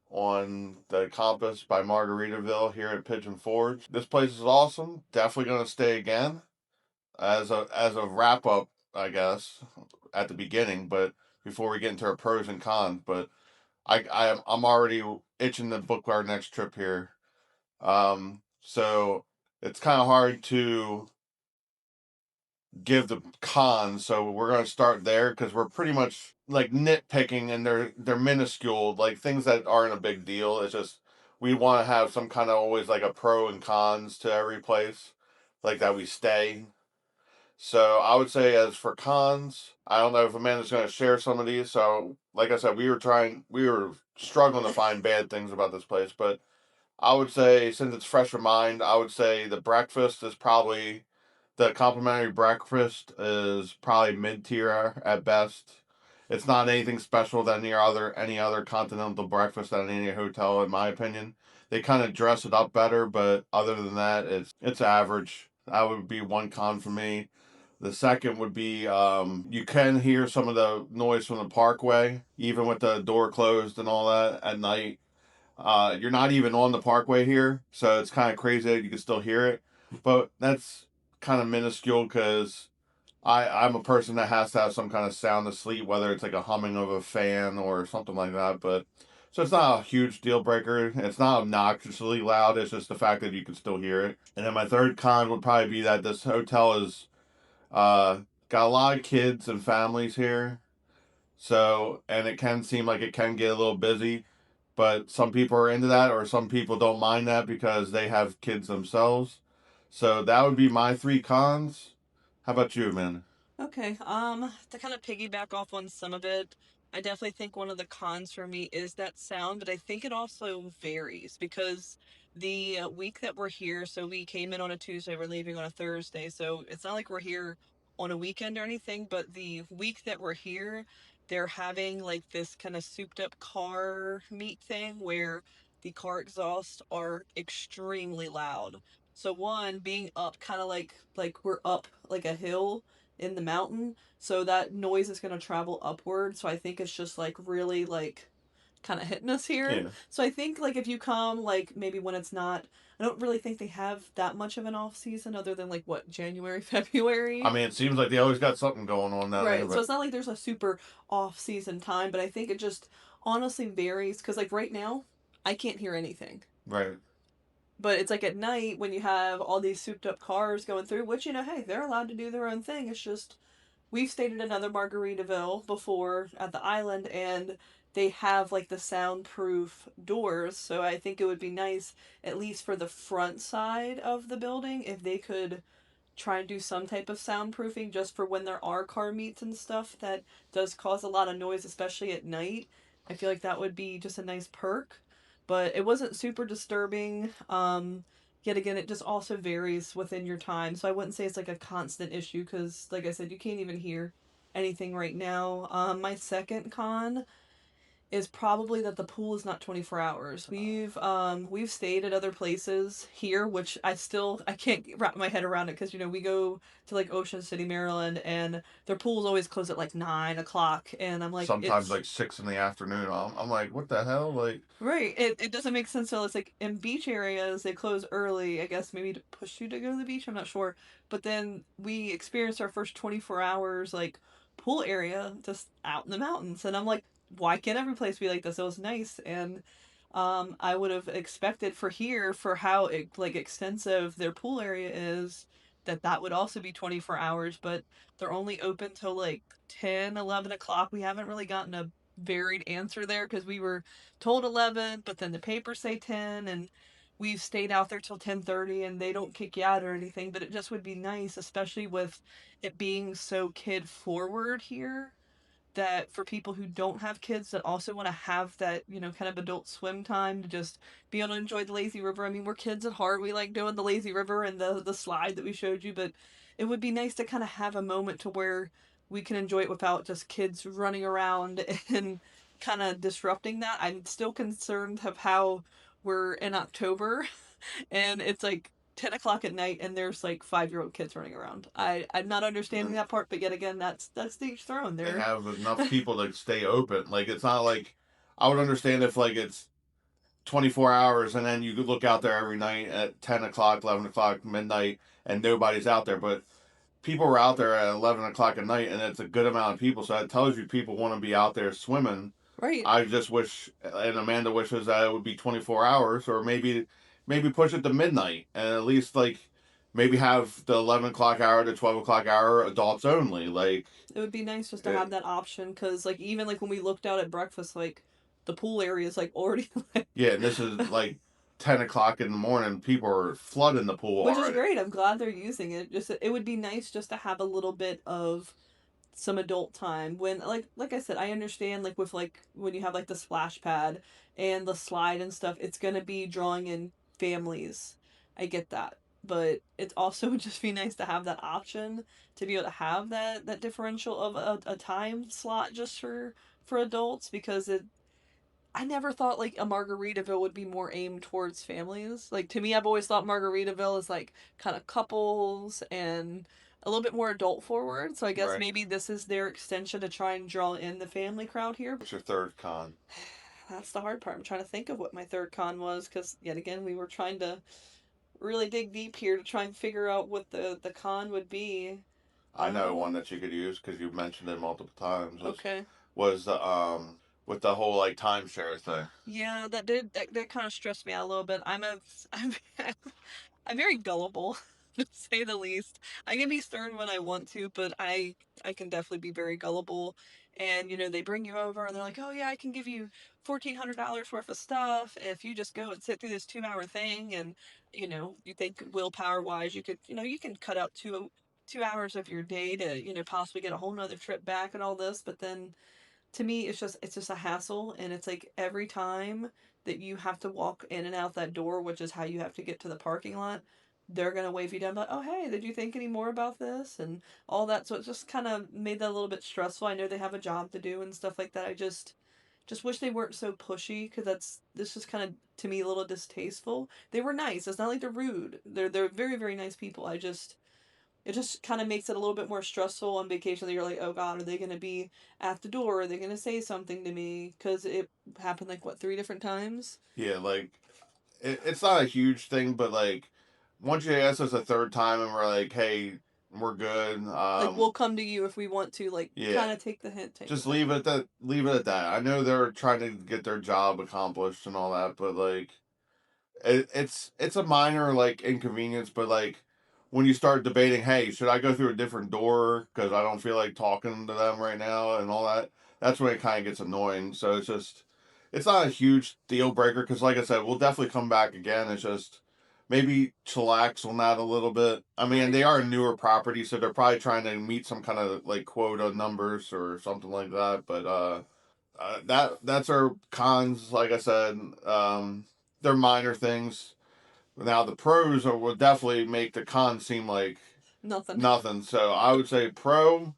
on the Compass by Margaritaville here at Pigeon Forge. This place is awesome. Definitely gonna stay again as a wrap up, I guess, at the beginning. But before we get into our pros and cons, but I'm already itching to book our next trip here. So it's kind of hard to give the cons, so we're gonna start there because we're pretty much like nitpicking, and they're minuscule, like things that aren't a big deal. It's just we want to have some kind of always like a pro and cons to every place, like that we stay. So I would say as for cons, I don't know if Amanda's gonna share some of these. So like I said, we were struggling to find bad things about this place, but I would say since it's fresh in mind, I would say the complimentary breakfast is probably mid tier at best. It's not anything special than any other continental breakfast at any hotel, in my opinion. They kind of dress it up better, but other than that, it's average. That would be one con for me. The second would be you can hear some of the noise from the parkway, even with the door closed and all that at night. You're not even on the parkway here, so it's kind of crazy that you can still hear it. But that's kind of minuscule because I'm a person that has to have some kind of sound to sleep, whether it's like a humming of a fan or something like that. But so it's not a huge deal breaker. It's not obnoxiously loud. It's just the fact that you can still hear it. And then my third con would probably be that this hotel is got a lot of kids and families here. So, and it can seem like it can get a little busy, but some people are into that, or some people don't mind that because they have kids themselves. So that would be my three cons. How about you, man? Okay, to kind of piggyback off on some of it, I definitely think one of the cons for me is that sound, but I think it also varies because the week that we're here, so we came in on a Tuesday, we're leaving on a Thursday, so it's not like we're here on a weekend or anything, but the week that we're here, they're having like this kind of souped up car meet thing where the car exhausts are extremely loud. So one, being up kind of like we're up like a hill in the mountain, so that noise is going to travel upward, so I think it's just like really like kind of hitting us here. Yeah. So I think like if you come like maybe when it's not, I don't really think they have that much of an off season other than like what, January, February. I mean, it seems like they always got something going on down there. Right, so But it's not like there's a super off season time, but I think it just honestly varies because like right now I can't hear anything. right. But it's like at night when you have all these souped up cars going through, which, hey, they're allowed to do their own thing. It's just, we've stayed at another Margaritaville before at the island, and they have like the soundproof doors. So I think it would be nice, at least for the front side of the building, if they could try and do some type of soundproofing just for when there are car meets and stuff that does cause a lot of noise, especially at night. I feel like that would be just a nice perk. But it wasn't super disturbing. Yet again, it just also varies within your time. So I wouldn't say it's like a constant issue because, like I said, you can't even hear anything right now. My second con is probably that the pool is not 24 hours. We've stayed at other places here, which I can't wrap my head around it because we go to like Ocean City, Maryland, and their pools always close at like 9 o'clock, and I'm like, Sometimes it's like 6 in the afternoon. I'm like, what the hell? Like, right. It doesn't make sense. So it's like in beach areas they close early, I guess maybe to push you to go to the beach, I'm not sure. But then we experienced our first 24 hours like pool area just out in the mountains, and I'm like, why can't every place be like this? It was nice, and I would have expected for here for how like extensive their pool area is that would also be 24 hours, but they're only open till like 10, 11 o'clock. We haven't really gotten a varied answer there because we were told 11, but then the papers say 10, and we've stayed out there till 10:30 and they don't kick you out or anything, but it just would be nice, especially with it being so kid forward here, that for people who don't have kids that also want to have that, kind of adult swim time to just be able to enjoy the lazy river. I mean, we're kids at heart. We like doing the lazy river and the slide that we showed you, but it would be nice to kind of have a moment to where we can enjoy it without just kids running around and kind of disrupting that. I'm still concerned of how we're in October and it's like 10 o'clock at night and there's like 5-year-old kids running around. I'm not understanding that part, but yet again, that's the each throne They there. have enough people to stay open. Like, it's not like, I would understand if like it's 24 hours and then you could look out there every night at 10 o'clock, 11 o'clock, midnight, and nobody's out there. But people were out there at 11 o'clock at night, and it's a good amount of people. So that tells you people want to be out there swimming. Right. I just wish, and Amanda wishes that it would be 24 hours, or maybe push it to midnight, and at least like maybe have the 11 o'clock hour to 12 o'clock hour adults only. Like, it would be nice just to have that option, because like even like when we looked out at breakfast, like the pool area is like already yeah, and this is like 10 o'clock in the morning. People are flooding the pool which already. is great. I'm glad they're using it. Just it would be nice just to have a little bit of some adult time when like I said, I understand like with like when you have like the splash pad and the slide and stuff, it's gonna be drawing in families. I get that. But it also would just be nice to have that option to be able to have that differential of a time slot just for adults, because I never thought like a Margaritaville would be more aimed towards families. Like to me, I've always thought Margaritaville is like kind of couples and a little bit more adult forward. So I guess Right. maybe this is their extension to try and draw in the family crowd here. What's your third con? That's the hard part. I'm trying to think of what my third con was, because yet again we were trying to really dig deep here to try and figure out what the con would be. I know one that you could use because you've mentioned it multiple times. Okay. Was the with the whole like timeshare thing. Yeah, that kind of stressed me out a little bit. I'm I'm very gullible, to say the least. I can be stern when I want to, but I can definitely be very gullible. And they bring you over and they're like, "Oh yeah, I can give you $1,400 worth of stuff if you just go and sit through this 2-hour thing." And you think willpower wise, you could you can cut out 2 hours of your day to possibly get a whole nother trip back and all this, but then to me it's just a hassle, and it's like every time that you have to walk in and out that door, which is how you have to get to the parking lot, they're gonna wave you down like, "Oh hey, did you think any more about this?" and all that. So it just kind of made that a little bit stressful. I know they have a job to do and stuff like that. I just wish they weren't so pushy, because this is kind of to me a little distasteful. They were nice. It's not like they're rude. They're very, very nice people. It just kind of makes it a little bit more stressful on vacation, that you're like, oh god, are they going to be at the door? Are they going to say something to me? Because it happened like, what, 3 different times? Yeah, like it's not a huge thing, but like once you ask us a third time and we're like, hey, we're good. Like, we'll come to you if we want to, like, Yeah. kind of take the hint. Just leave it at that. Leave it at that. I know they're trying to get their job accomplished and all that, but like it's a minor like inconvenience, but like when you start debating, hey, should I go through a different door because I don't feel like talking to them right now and all that, that's when it kind of gets annoying. So it's not a huge deal breaker because, like I said, we'll definitely come back again. It's just maybe chillax on that a little bit. I mean, they are a newer property, so they're probably trying to meet some kind of like quota numbers or something like that. But that's our cons. Like I said, they're minor things. Now the pros will definitely make the cons seem like Nothing. So I would say pro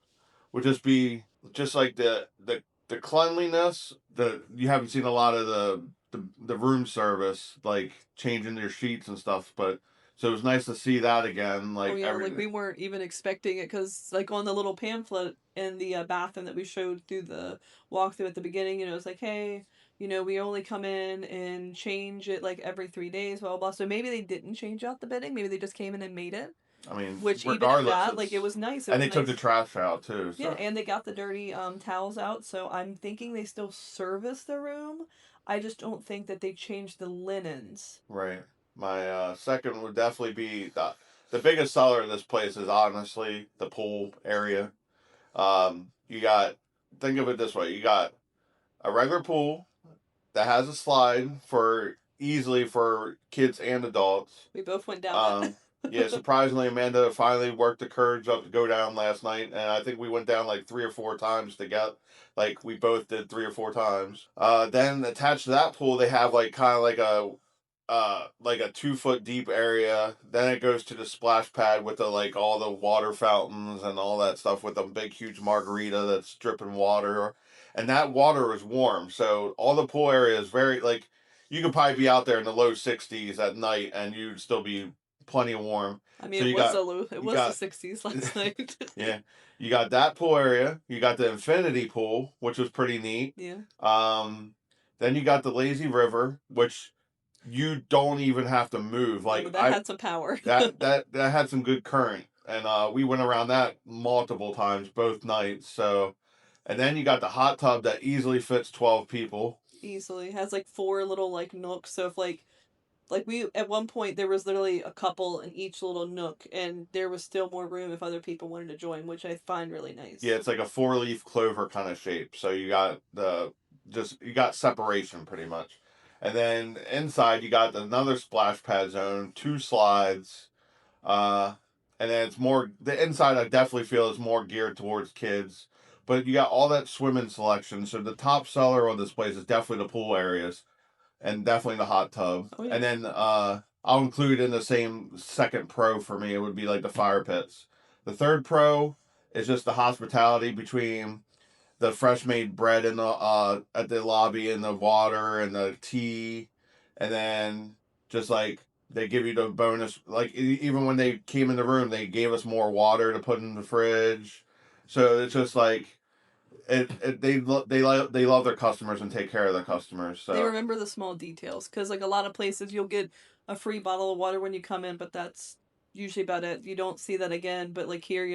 would just be just like the cleanliness. You haven't seen a lot of the room service, like changing their sheets and stuff, but so it was nice to see that again. Like, oh yeah, like we weren't even expecting it, because like on the little pamphlet in the bathroom that we showed through the walkthrough at the beginning, it's like, hey, we only come in and change it like every 3 days, blah blah blah. So maybe they didn't change out the bedding, maybe they just came in and made it. I mean, which even at regardless, that, like it was nice. and they took the trash out too. So. Yeah, and they got the dirty towels out. So I'm thinking they still service the room. I just don't think that they changed the linens. Right. My second would definitely be the biggest seller of this place is honestly the pool area. You got, think of it this way: you got a regular pool that has a slide for easily for kids and adults. We both went down it. Yeah, surprisingly, Amanda finally worked the courage up to go down last night, and I think we went down like 3 or 4 times to get, like, we both did 3 or 4 times. Then attached to that pool, they have like kind of like a 2 foot deep area. Then it goes to the splash pad with the like all the water fountains and all that stuff with a big huge margarita that's dripping water, and that water is warm. So all the pool area is very like you could probably be out there in the low 60s at night and you'd still be plenty warm. I mean, So it you was got the low. It you was got the 60s last night. yeah, you got that pool area. You got the infinity pool, which was pretty neat. Yeah. Then you got the lazy river, which you don't even have to move. Yeah, Like but that had some power. that had some good current, and we went around that multiple times both nights. So, and then you got the hot tub that easily fits 12 people. Easily has like 4 little like nooks. So if like we at one point there was literally a couple in each little nook, and there was still more room if other people wanted to join, which I find really nice. Yeah, it's like a 4-leaf clover kind of shape. So you got you got separation pretty much. And then inside you got another splash pad zone, 2 slides, and then it's more the inside I definitely feel is more geared towards kids. But you got all that swimming selection. So the top seller of this place is definitely the pool areas and definitely the hot tub. Oh, yeah. And then I'll include in the same second pro for me, it would be like the fire pits. The third pro is just the hospitality between the fresh made bread in the at the lobby and the water and the tea, and then just like they give you the bonus, like even when they came in the room they gave us more water to put in the fridge. So it's just like they love their customers and take care of their customers. So they remember the small details, because like a lot of places you'll get a free bottle of water when you come in, but that's usually about it. You don't see that again. But like here,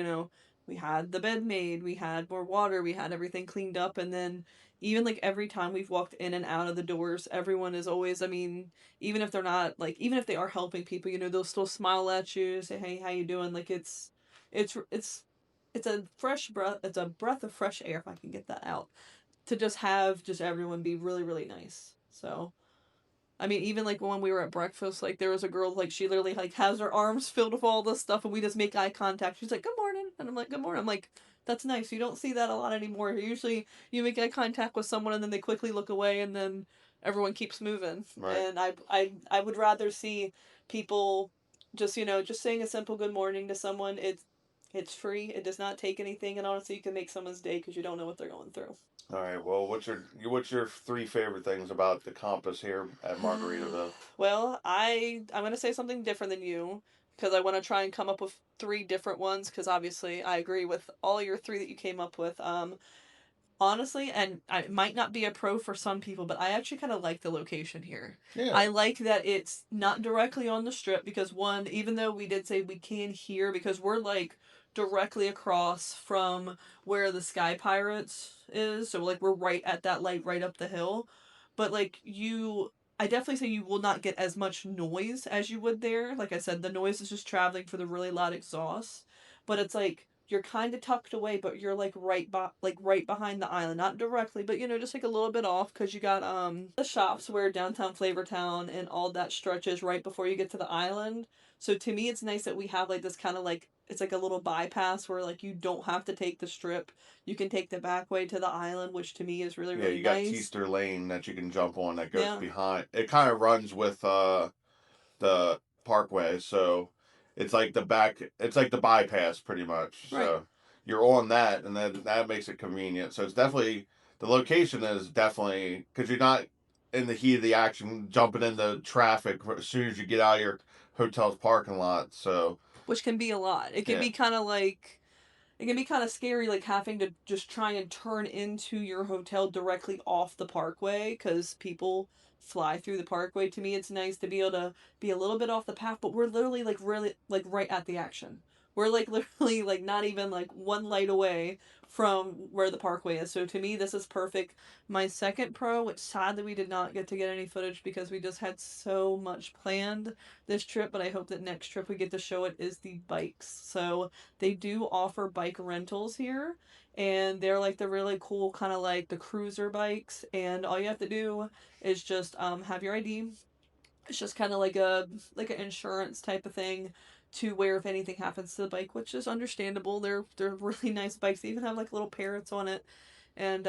we had the bed made, we had more water, we had everything cleaned up, and then even like every time we've walked in and out of the doors, everyone is always, I mean, even if they're not like, even if they are helping people, they'll still smile at you, say, hey, how you doing? Like it's a fresh breath. It's a breath of fresh air, if I can get that out, to just have just everyone be really, really nice. So, I mean, even like when we were at breakfast, like there was a girl, like she literally like has her arms filled with all this stuff, and we just make eye contact. She's like, "Good morning," and I'm like, "Good morning." I'm like, "That's nice. You don't see that a lot anymore. Usually, you make eye contact with someone, and then they quickly look away, and then everyone keeps moving." Right. And I would rather see people just just saying a simple good morning to someone. It's free. It does not take anything, and honestly, you can make someone's day because you don't know what they're going through. all right, well, what's your 3 favorite things about the campus here at Margaritaville? Well, I'm gonna say something different than you, because I want to try and come up with 3 different ones, because obviously I agree with all your 3 that you came up with. Honestly, and I might not be a pro for some people, but I actually kind of like the location here. Yeah. I like that it's not directly on the strip, because one, even though we did say we can hear, because we're like directly across from where the Sky Pirates is, so like we're right at that light right up the hill. But like I definitely say you will not get as much noise as you would there. Like I said, the noise is just traveling for the really loud exhaust, but it's like you're kind of tucked away, but you're like right behind the island, not directly, but just like a little bit off, because you got the shops where downtown Flavortown and all that stretches right before you get to the island. So to me, it's nice that we have like this kind of like, it's like a little bypass where like you don't have to take the strip, you can take the back way to the island, which to me is really, really you got nice. Teaster Lane that you can jump on that goes behind. It kind of runs with the parkway, so it's like the bypass pretty much. Right. So you're on that, and then that makes it convenient. So it's definitely the location is definitely because you're not in the heat of the action jumping into traffic as soon as you get out of your hotel's parking lot. So which can be a lot. It can be kind of like, it can be kind of scary, like having to just try and turn into your hotel directly off the parkway, because people fly through the parkway. To me, it's nice to be able to be a little bit off the path, but we're literally like really like right at the action. We're like literally like not even like one light away from where the parkway is. So to me, this is perfect. My second pro, which sadly we did not get to get any footage because we just had so much planned this trip, but I hope that next trip we get to show it, is the bikes. So they do offer bike rentals here, and they're like the really cool kind of like the cruiser bikes, and all you have to do is just have your ID, It's just kind of like an insurance type of thing to where if anything happens to the bike, which is understandable. They're really nice bikes. They even have like little parrots on it. And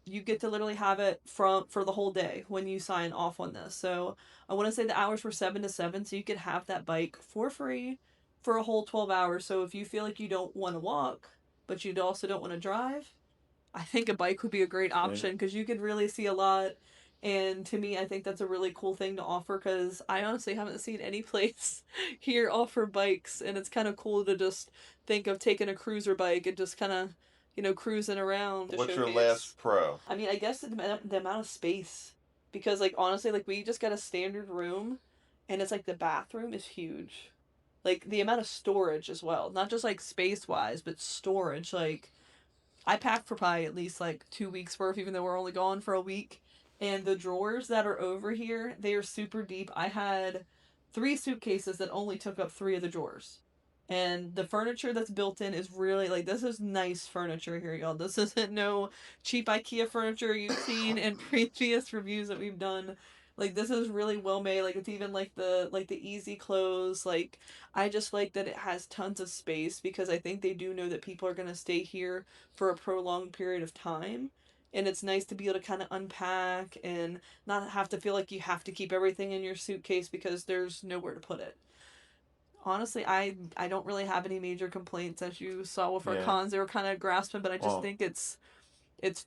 you get to literally have it for the whole day when you sign off on this. So I want to say the hours were 7 to 7, so you could have that bike for free for a whole 12 hours. So if you feel like you don't want to walk, but you also don't want to drive, I think a bike would be a great option because you could really see a lot. And to me, I think that's a really cool thing to offer because I honestly haven't seen any place here offer bikes. And it's kind of cool to just think of taking a cruiser bike and just kind of, cruising around. What's your last pro? I mean, I guess the amount of space. Because, like, honestly, like, we just got a standard room and it's like the bathroom is huge. Like, the amount of storage as well. Not just like space wise, but storage. Like, I packed for probably at least like 2 weeks worth, even though we're only gone for a week. And the drawers that are over here, they are super deep. I had 3 suitcases that only took up 3 of the drawers. And the furniture that's built in is really like this is nice furniture here, y'all. This isn't no cheap IKEA furniture you've seen in previous reviews that we've done. Like this is really well made. Like it's even like the easy close. Like I just like that it has tons of space because I think they do know that people are gonna stay here for a prolonged period of time. And it's nice to be able to kind of unpack and not have to feel like you have to keep everything in your suitcase because there's nowhere to put it. Honestly, I don't really have any major complaints as you saw with our cons. They were kind of grasping, but I just think it's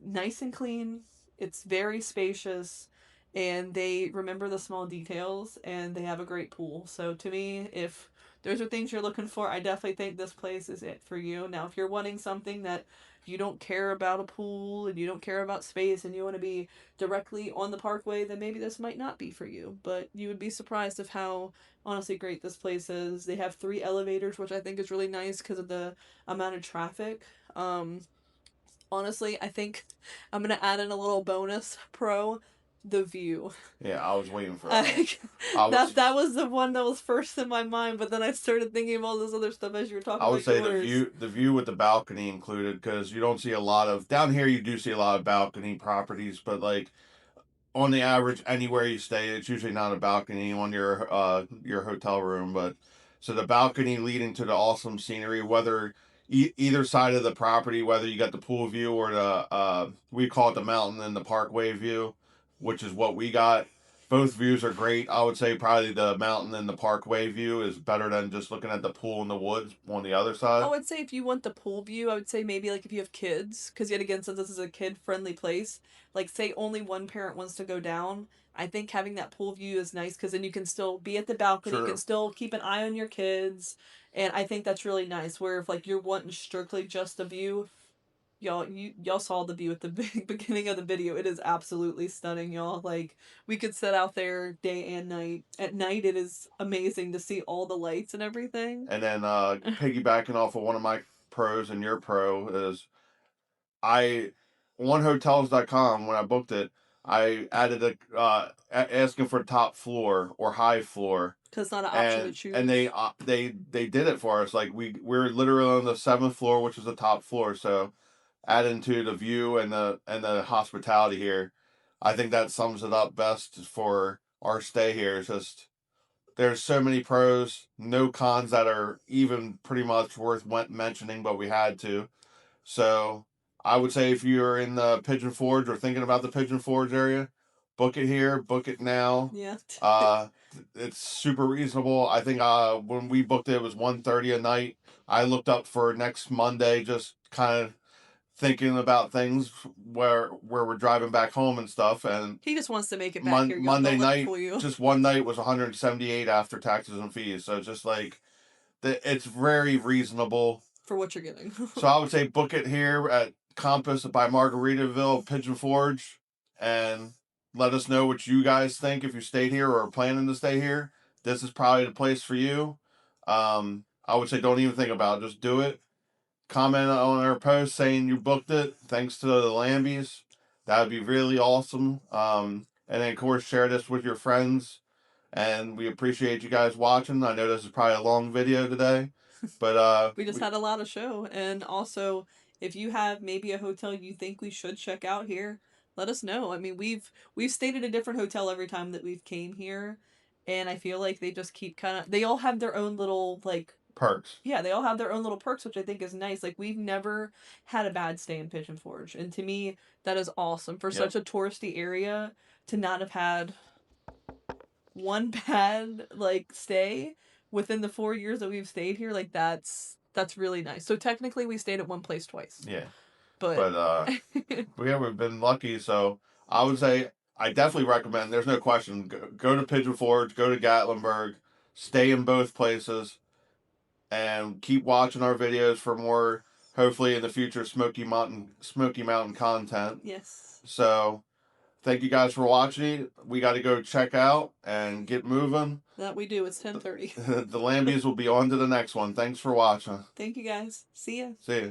nice and clean. It's very spacious, and they remember the small details, and they have a great pool. So to me, if those are things you're looking for, I definitely think this place is it for you. Now, if you're wanting something that you don't care about a pool and you don't care about space and you want to be directly on the parkway, then maybe this might not be for you. But you would be surprised of how honestly great this place is. They have 3 elevators, which I think is really nice because of the amount of traffic. Honestly, I think I'm gonna add in a little bonus pro, the view. Yeah, I was waiting for that. That was the one that was first in my mind, but then I started thinking of all this other stuff as you were talking. I would say the view with the balcony included because you don't see a lot of down here. You do see a lot of balcony properties, but like on the average, anywhere you stay, it's usually not a balcony on your hotel room. But so the balcony leading to the awesome scenery, whether either side of the property, whether you got the pool view or the we call it the mountain and the parkway view, which is what we got. Both views are great. I would say probably the mountain and the parkway view is better than just looking at the pool in the woods on the other side. I would say if you want the pool view, I would say maybe like if you have kids, because yet again, since this is a kid-friendly place, like say only one parent wants to go down, I think having that pool view is nice because then you can still be at the balcony, you can still keep an eye on your kids, and I think that's really nice. Where if like you're wanting strictly just a view, y'all saw the view at the beginning of the video. It is absolutely stunning, y'all. Like we could sit out there day and night. At night it is amazing to see all the lights and everything. And then piggybacking off of one of my pros and your pro is on hotels.com when I booked it, I added asking for top floor or high floor. Because it's not an option to choose. And they did it for us. Like we're literally on the 7th floor, which is the top floor. So adding to the view and the hospitality here, I think that sums it up best for our stay here. It's just there's so many pros, no cons that are even pretty much worth mentioning, but we had to. So I would say if you're in the Pigeon Forge or thinking about the Pigeon Forge area, book it here, book it now. Yeah. It's super reasonable. I think when we booked it, it was $130 a night. I looked up for next Monday, just kind of thinking about things where we're driving back home and stuff. And he just wants to make it back here. Monday night, just one night was $178 after taxes and fees. So it's just like it's very reasonable for what you're getting. So I would say book it here at Compass by Margaritaville, Pigeon Forge, and let us know what you guys think if you stayed here or are planning to stay here. This is probably the place for you. I would say don't even think about it. Just do it. Comment on our post saying you booked it. Thanks to the Lambies. That would be really awesome. And then, of course, share this with your friends. And we appreciate you guys watching. I know this is probably a long video today, but we just had a lot of show. And also, if you have maybe a hotel you think we should check out here, let us know. I mean, we've stayed at a different hotel every time that we've came here, And I feel like they just keep they all have their own little, like, Perks. yeah, they all have their own little perks, which I think is nice. Like, we've never had a bad stay in Pigeon Forge. And to me, that is awesome. For such a touristy area, to not have had one bad, like, stay within the 4 years that we've stayed here, like, that's really nice. So technically we stayed at one place twice. Yeah. But We haven't been lucky, so I would say I definitely recommend. There's no question. Go to Pigeon Forge, go to Gatlinburg, stay in both places, and keep watching our videos for more. Hopefully, in the future, Smoky Mountain content. yes. So, thank you guys for watching. We got to go check out and get moving. That we do. It's 10:30. The Lambies will be on to the next one. Thanks for watching. Thank you guys. See ya. See ya.